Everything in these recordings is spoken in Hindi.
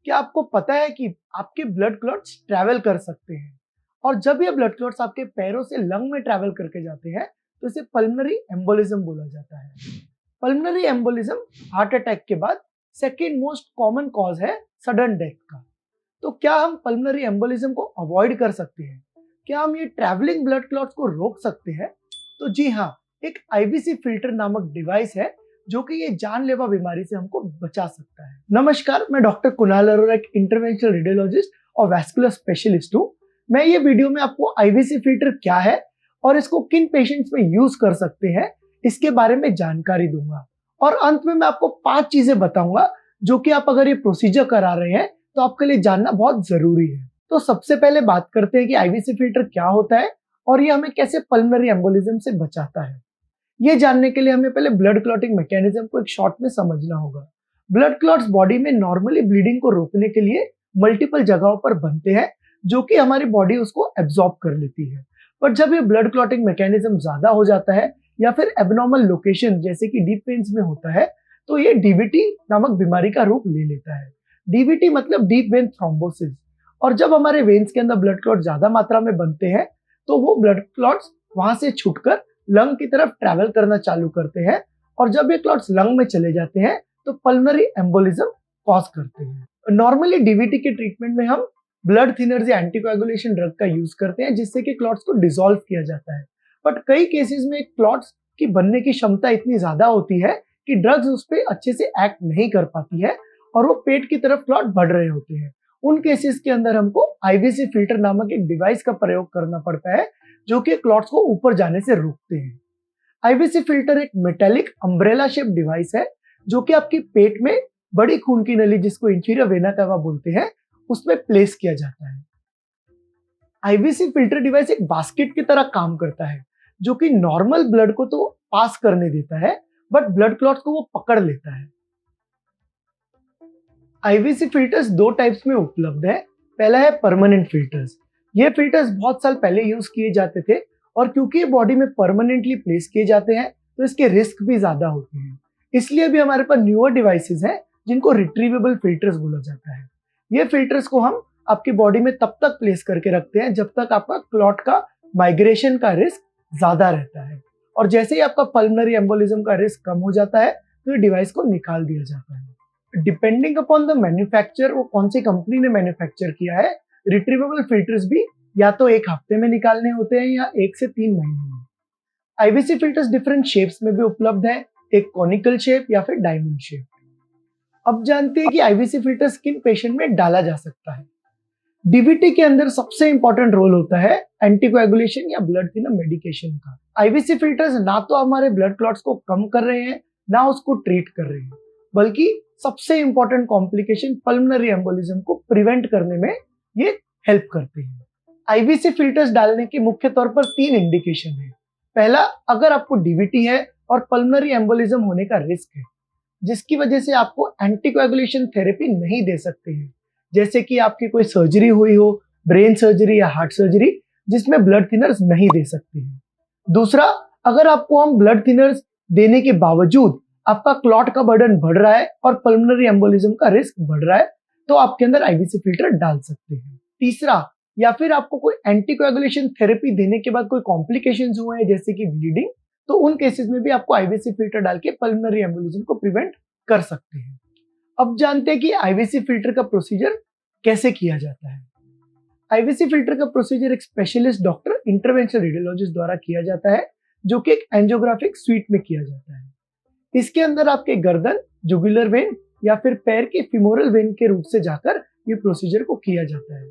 क्या आपको पता है कि आपके ब्लड क्लॉट्स ट्रैवल कर सकते हैं और जब ये ब्लड क्लॉट्स आपके पैरों से लंग में ट्रैवल करके जाते हैं तो इसे पल्मोनरी एम्बोलिज्म बोला जाता है। पल्मोनरी एम्बोलिज्म हार्ट अटैक के बाद सेकेंड मोस्ट कॉमन कॉज है सडन डेथ का। तो क्या हम पल्मोनरी एम्बोलिज्म को अवॉइड कर सकते हैं? क्या हम ये ट्रैवलिंग ब्लड क्लॉट्स को रोक सकते हैं? तो जी हाँ, एक आईवीसी फिल्टर नामक डिवाइस है जो कि ये जानलेवा बीमारी से हमको बचा सकता है। नमस्कार, मैं डॉक्टर कुणाल अरोरा, एक इंटरवेंशनल रेडियोलॉजिस्ट और वैस्कुलर स्पेशलिस्ट हूँ। मैं ये वीडियो में आपको आईवीसी फिल्टर क्या है और इसको किन पेशेंट्स में यूज कर सकते हैं इसके बारे में जानकारी दूंगा। और अंत में मैं आपको 5 चीजें बताऊंगा जो कि आप अगर ये प्रोसीजर करा रहे हैं तो आपके लिए जानना बहुत जरूरी है। तो सबसे पहले बात करते हैं कि आईवीसी फिल्टर क्या होता है और ये हमें कैसे पल्मोनरी एम्बोलिज्म से बचाता है। ये जानने के लिए हमें पहले ब्लड क्लॉटिंग मैकेनिज्म को एक शॉर्ट में समझना होगा। ब्लड क्लॉट्स बॉडी में नॉर्मली ब्लीडिंग को रोकने के लिए मल्टीपल जगहों पर बनते हैं जो कि हमारी बॉडी उसको एब्जॉर्ब कर लेती है। पर जब ये ब्लड क्लॉटिंग मैकेनिज्म ज्यादा हो जाता है या फिर एबनॉर्मल लोकेशन जैसे कि डीप वेन्स में होता है तो ये डीवीटी नामक बीमारी का रूप ले लेता है। डीवीटी मतलब डीप वेन थ्रोम्बोसिस। और जब हमारे वेन्स के अंदर ब्लड क्लॉट ज्यादा मात्रा में बनते हैं तो वो ब्लड क्लॉट्स वहां से छूटकर लंग की तरफ ट्रैवल करना चालू करते हैं और जब ये क्लॉट्स लंग में चले जाते हैं तो पल्मोनरी एम्बोलिज्म कॉज करते हैं। नॉर्मली डीवीटी के ट्रीटमेंट में हम ब्लड थिनर्स या एंटीकोएगुलेशन ड्रग का यूज करते हैं जिससे कि क्लॉट्स को डिसॉल्व किया जाता है। बट कई केसेस में क्लॉट्स की बनने की क्षमता इतनी ज्यादा होती है कि ड्रग्स उस पर अच्छे से एक्ट नहीं कर पाती है और वो पेट की तरफ क्लॉट बढ़ रहे होते हैं। उन केसेस के अंदर हमको आईवीसी फिल्टर नामक एक डिवाइस का प्रयोग करना पड़ता है जो कि क्लॉट्स को ऊपर जाने से रोकते हैं। आईवीसी फिल्टर एक मेटेलिक अम्ब्रेला शेप डिवाइस है जो कि आपकी पेट में बड़ी खून की नली जिसको इंफीरियर वेना कावा बोलते हैं उसमें प्लेस किया जाता है। आईवीसी फिल्टर डिवाइस एक बास्केट की तरह काम करता है जो कि नॉर्मल ब्लड को तो पास करने देता है बट ब्लड क्लॉट्स को वो पकड़ लेता है। आईवीसी फिल्टर्स 2 टाइप्स में उपलब्ध है। पहला है परमानेंट फिल्टर्स। ये फिल्टर्स बहुत साल पहले यूज किए जाते थे और क्योंकि ये बॉडी में परमानेंटली प्लेस किए जाते हैं तो इसके रिस्क भी ज्यादा होते हैं। इसलिए भी हमारे पास न्यूअर डिवाइसेस हैं जिनको रिट्रीवेबल फिल्टर्स बोला जाता है। ये फिल्टर्स को हम आपकी बॉडी में तब तक प्लेस करके रखते हैं जब तक आपका क्लॉट का माइग्रेशन का रिस्क ज्यादा रहता है और जैसे ही आपका पल्मोनरी एम्बोलिज्म का रिस्क कम हो जाता है तो ये डिवाइस को निकाल दिया जाता है। डिपेंडिंग अपॉन द मैन्युफैक्चर, वो कौन सी कंपनी ने मैन्युफैक्चर किया है, रिट्रीवेबल फिल्टर्स भी या तो 1 हफ्ते में निकालने होते हैं या 1 से 3 महीने में। आईवीसी फिल्टर्स डिफरेंट शेप्स में भी उपलब्ध है, एक कॉनिकल शेप या फिर डायमंड शेप। अब जानते हैं कि आईवीसी फिल्टर्स किन पेशेंट में डाला जा सकता है। डीवीटी के अंदर सबसे इंपॉर्टेंट रोल होता है एंटीकोएगुलेशन या ब्लड थिनर मेडिकेशन का। आईवीसी फिल्टर्स ना तो हमारे ब्लड क्लॉट्स को कम कर रहे हैं ना उसको ट्रीट कर रहे हैं, बल्कि सबसे इंपॉर्टेंट कॉम्प्लिकेशन पल्मोनरी एम्बोलिज्म को प्रिवेंट करने में ये हेल्प करते हैं। आईवीसी फिल्टर्स डालने के मुख्य तौर पर 3 इंडिकेशन है। पहला, अगर आपको डीवीटी है और पल्मोनरी एम्बोलिज्म होने का रिस्क है जिसकी वजह से आपको एंटीकोएगुलेशन थेरेपी नहीं दे सकते हैं, जैसे कि आपकी कोई सर्जरी हुई हो, ब्रेन सर्जरी या हार्ट सर्जरी, जिसमें ब्लड थिनर्स नहीं दे सकते हैं। दूसरा, अगर आपको हम ब्लड थिनर्स देने के बावजूद आपका क्लॉट का बर्डन बढ़ रहा है और पल्मोनरी एम्बोलिज्म का रिस्क बढ़ रहा है तो आपके अंदर आईवीसी फिल्टर डाल सकते हैं। तीसरा, या फिर आपको कोई एंटीकोएगुलेशन थेरेपी देने के बाद कोई कॉम्प्लिकेशंस हुए हैं जैसे कि ब्लीडिंग, तो उन केसेस में भी आपको आईवीसी फिल्टर डाल के पल्मोनरी एम्बोलिज्म को प्रिवेंट कर सकते हैं। अब जानते हैं कि आईवीसी फिल्टर का प्रोसीजर कैसे किया जाता है। आईवीसी फिल्टर का प्रोसीजर एक स्पेशलिस्ट डॉक्टर, इंटरवेंशनल रेडियोलॉजिस्ट द्वारा किया जाता है जो कि एक एंजियोग्राफिक स्वीट में किया जाता है। इसके अंदर आपके गर्दन, जुगुलर वेन या फिर पैर के फीमोरल वेन के रूट से जाकर ये प्रोसीजर को किया जाता है।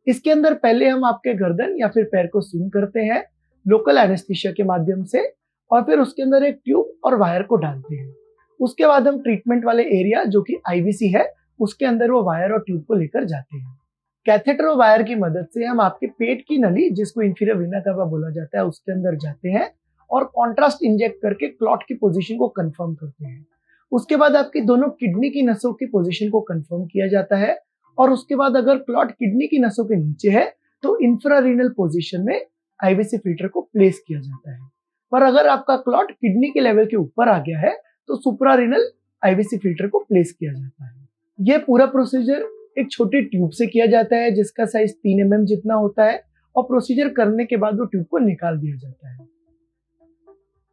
इसके अंदर पहले हम आपके गर्दन या फिर पैर को सून करते हैं लोकल एनेस्थीसिया के माध्यम से और फिर उसके अंदर एक ट्यूब और वायर को डालते हैं। उसके बाद हम ट्रीटमेंट वाले एरिया जो कि आईवीसी है उसके अंदर वो वायर और ट्यूब को लेकर जाते हैं। कैथेटर और वायर की मदद से हम आपके पेट की नली जिसको इंफीरियर वेना कावा बोला जाता है उसके अंदर जाते हैं और कॉन्ट्रास्ट इंजेक्ट करके क्लॉट की पोजीशन को कंफर्म करते हैं। उसके बाद आपकी दोनों किडनी की नसों की पोजीशन को कंफर्म किया जाता है और उसके बाद अगर क्लॉट किडनी की नसों के नीचे है तो इंफ्रारीनल पोजीशन में आईवीसी फिल्टर को प्लेस किया जाता है। पर अगर आपका क्लॉट किडनी के लेवल के ऊपर आ गया है तो सुप्रारीनल आईवीसी फिल्टर को प्लेस किया जाता है। यह पूरा प्रोसीजर एक छोटी ट्यूब से किया जाता है जिसका साइज 3 mm जितना होता है और प्रोसीजर करने के बाद वो ट्यूब को निकाल दिया जाता है।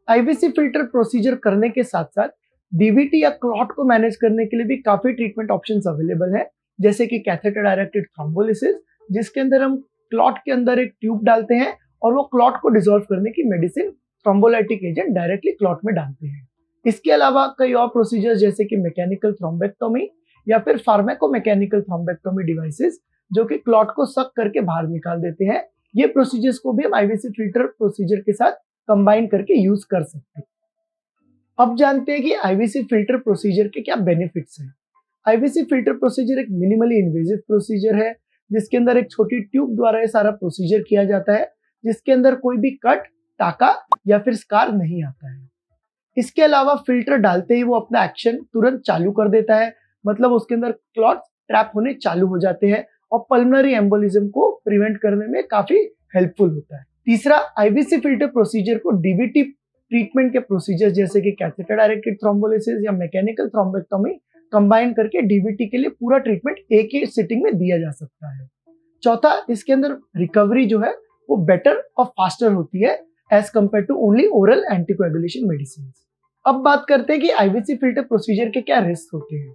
आईवीसी फिल्टर प्रोसीजर करने के साथ साथ डीवीटी या क्लॉट को मैनेज करने के लिए भी काफी ट्रीटमेंट ऑप्शंस अवेलेबल है, जैसे कि कैथेटर डायरेक्टेड थ्रोम्बोलिसिस, जिसके अंदर हम क्लॉट के अंदर एक ट्यूब डालते हैं और वो क्लॉट को डिसॉल्व करने की medicine thrombolytic agent directly clot में डालते हैं। इसके अलावा कई और प्रोसीजर्स जैसे कि मैकेनिकल थ्रोम्बेक्टोमी या फिर फार्माको-मैकेनिकल थ्रोम्बेक्टोमी डिवाइसेस जो कि क्लॉट को सक करके बाहर निकाल देते हैं, ये प्रोसीजर्स को भी हम आईवीसी फिल्टर प्रोसीजर के साथ कंबाइन करके यूज कर सकते हैं। अब जानते हैं कि आईवीसी फिल्टर प्रोसीजर के क्या बेनिफिट्स हैं। आईवीसी फिल्टर प्रोसीजर एक मिनिमली इन्वेजिव प्रोसीजर है जिसके अंदर एक छोटी ट्यूब द्वारा ये सारा प्रोसीजर किया जाता है, जिसके अंदर कोई भी कट, टाका या फिर स्कार नहीं आता है। इसके अलावा फिल्टर डालते ही वो अपना एक्शन तुरंत चालू कर देता है, मतलब उसके अंदर क्लॉट ट्रैप होने चालू हो जाते हैं और पल्मोनरी एम्बोलिज्म को प्रिवेंट करने में काफी हेल्पफुल होता है। तीसरा, आईवीसी फिल्टर प्रोसीजर को डीवीटी ट्रीटमेंट के प्रोसीजर जैसे कि कैथेटर डायरेक्टेड थ्रोम्बोलिसिस या मैकेनिकल थ्रोम्बेक्टोमी कंबाइन करके डीवीटी के लिए पूरा ट्रीटमेंट एक ही सिटिंग में दिया जा सकता है। चौथा, इसके अंदर रिकवरी जो है वो बेटर और फास्टर होती है as compared to only oral anticoagulation medicine. अब बात करते हैं कि आईवीसी फिल्टर प्रोसीजर के क्या रिस्क होते हैं।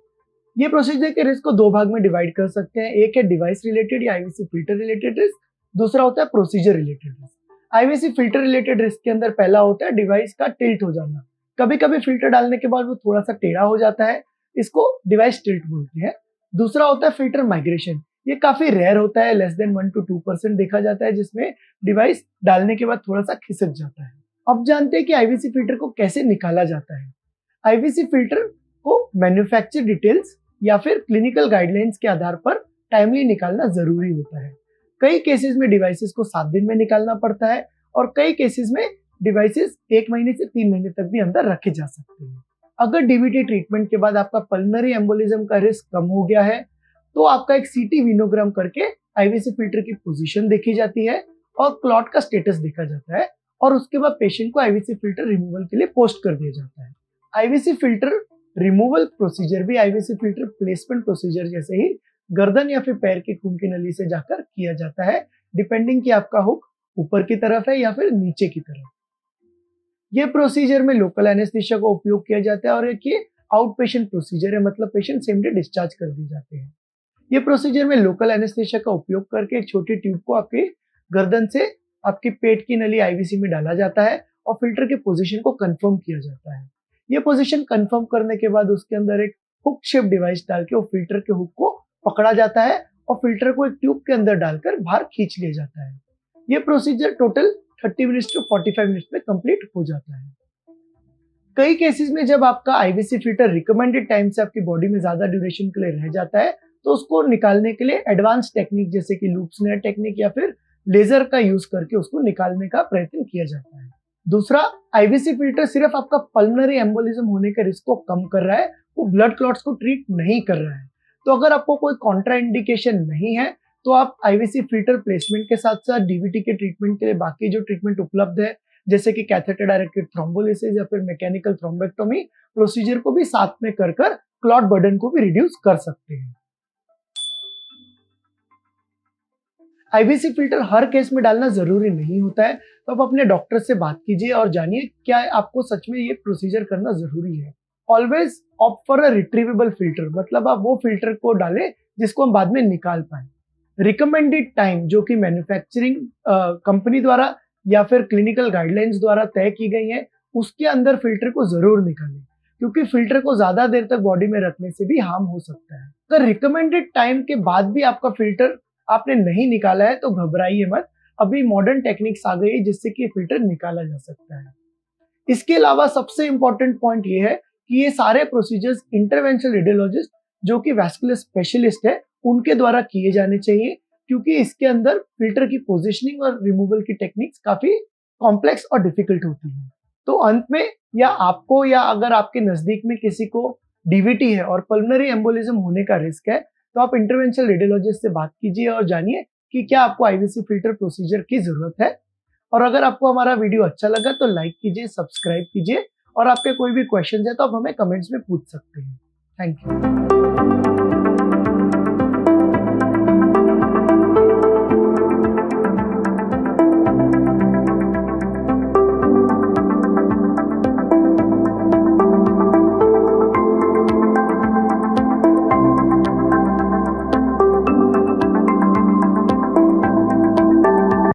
ये प्रोसीजर के रिस्क को दो भाग में डिवाइड कर सकते हैं। एक है डिवाइस रिलेटेड या आईवीसी फिल्टर रिलेटेड रिस्क, दूसरा होता है procedure related risk. IVC filter related risk के अंदर पहला होता है डिवाइस का टिल्ट हो जाना। कभी कभी फिल्टर डालने के बाद वो थोड़ा सा टेढ़ा हो जाता है, इसको डिवाइस टिल्ट बोलते हैं। दूसरा होता है फिल्टर माइग्रेशन, ये काफी रेयर होता है, लेस देन 1 to 2% देखा जाता है, जिसमें डिवाइस डालने के बाद थोड़ा सा खिसक जाता है। अब जानते हैं कि आईवीसी फिल्टर को कैसे निकाला जाता है। आईवीसी फिल्टर को मैन्युफैक्चर डिटेल्स या फिर क्लिनिकल गाइडलाइंस के आधार पर टाइमली निकालना जरूरी होता है। कई केसेस में डिवाइसेस को 7 दिन में निकालना पड़ता है और कई केसेस में डिवाइसेस 1 महीने से 3 महीने तक भी अंदर रखे जा सकते हैं। अगर डीवीटी ट्रीटमेंट के बाद आपका पल्मोनरी एम्बोलिज्म का रिस्क कम हो गया है तो आपका एक सीटी वीनोग्राम करके आईवीसी फिल्टर की पोजीशन देखी जाती है और क्लॉट का स्टेटस देखा जाता है और उसके बाद पेशेंट को आईवीसी फिल्टर रिमूवल के लिए पोस्ट कर दिया जाता है। आईवीसी फिल्टर रिमूवल प्रोसीजर भी आईवीसी फिल्टर प्लेसमेंट प्रोसीजर जैसे ही गर्दन या फिर पैर की खून की नली से जाकर किया जाता है, डिपेंडिंग कि आपका हुक ऊपर की तरफ है या फिर नीचे की तरफ। ये प्रोसीजर में लोकल एनेस्थीसिया का उपयोग किया जाता है और एक ये आउट पेशेंट प्रोसीजर है, मतलब पेशेंट सेम डे डिस्चार्ज कर दिए जाते हैं। ये प्रोसीजर में लोकल एनेस्थीसिया का उपयोग करके एक छोटी ट्यूब को आपके गर्दन से आपकी पेट की नली आईवीसी में डाला जाता है और फिल्टर की पोजीशन को कंफर्म किया जाता है। ये पोजीशन कंफर्म करने के बाद उसके अंदर एक हुक शेप डिवाइस डाल के वो फिल्टर के हुक को पकड़ा जाता है और फिल्टर को एक ट्यूब के अंदर डालकर बाहर खींच लिया जाता है। ये procedure total 30 minutes to 45 minutes में कंप्लीट हो जाता है। कई केसेस में जब आपका आईवीसी फिल्टर रिकमेंडेड टाइम से आपकी बॉडी में ज्यादा ड्यूरेशन के लिए रह जाता है तो उसको निकालने के लिए एडवांस टेक्निक जैसे कि लूप स्नेयर टेक्निक या फिर लेजर का यूज करके उसको निकालने का प्रयत्न किया जाता है। दूसरा, आईवीसी फिल्टर सिर्फ आपका पल्मोनरी एम्बोलिज्म होने के रिस्क को कम कर रहा है, वो ब्लड क्लॉट्स को ट्रीट नहीं कर रहा है। तो अगर आपको कोई कॉन्ट्राइंडिकेशन नहीं है तो आप आईवीसी फिल्टर प्लेसमेंट के साथ साथ डीवीटी के ट्रीटमेंट के लिए बाकी जो ट्रीटमेंट उपलब्ध है जैसे कि कैथेटर डायरेक्टेड थ्रोम्बोलिसिस या फिर मैकेनिकल थ्रोम्बेक्टोमी प्रोसीजर को भी साथ में कर क्लॉट बर्डन को भी रिड्यूस कर सकते हैं। आईवीसी फिल्टर हर केस में डालना जरूरी नहीं होता है, तो आप अपने डॉक्टर से बात कीजिए और जानिए क्या आपको सच में ये प्रोसीजर करना जरूरी है। Always opt for a retrievable filter, मतलब आप वो फिल्टर को डालें जिसको हम बाद में निकाल पाए। रिकमेंडेड टाइम जो कि मैन्युफैक्चरिंग कंपनी द्वारा या फिर क्लिनिकल गाइडलाइंस द्वारा तय की गई है उसके अंदर फिल्टर को जरूर निकालें, क्योंकि फिल्टर को ज्यादा देर तक बॉडी में रखने से भी हार्म हो सकता है। अगर रिकमेंडेड टाइम के बाद भी आपका फिल्टर आपने नहीं निकाला है तो घबराइए मत, अभी मॉडर्न टेक्निक्स आ गई है जिससे कि फिल्टर निकाला जा सकता है। इसके अलावा सबसे इंपॉर्टेंट पॉइंट ये है कि ये सारे प्रोसीजर्स इंटरवेंशनल रेडियोलॉजिस्ट जो कि वैस्कुलर स्पेशलिस्ट है उनके द्वारा किए जाने चाहिए, क्योंकि इसके अंदर फिल्टर की पोजीशनिंग और रिमूवल की टेक्निक्स काफी कॉम्प्लेक्स और डिफिकल्ट होती है। तो अंत में या आपको या अगर आपके नजदीक में किसी को डीवीटी है और पल्मोनरी एम्बोलिज्म होने का रिस्क है तो आप इंटरवेंशनल रेडियोलॉजिस्ट से बात कीजिए और जानिए कि क्या आपको आईवीसी फिल्टर प्रोसीजर की जरूरत है। और अगर आपको हमारा वीडियो अच्छा लगा तो लाइक कीजिए, सब्सक्राइब कीजिए और आपके कोई भी क्वेश्चन है तो आप हमें कमेंट्स में पूछ सकते हैं। Thank you.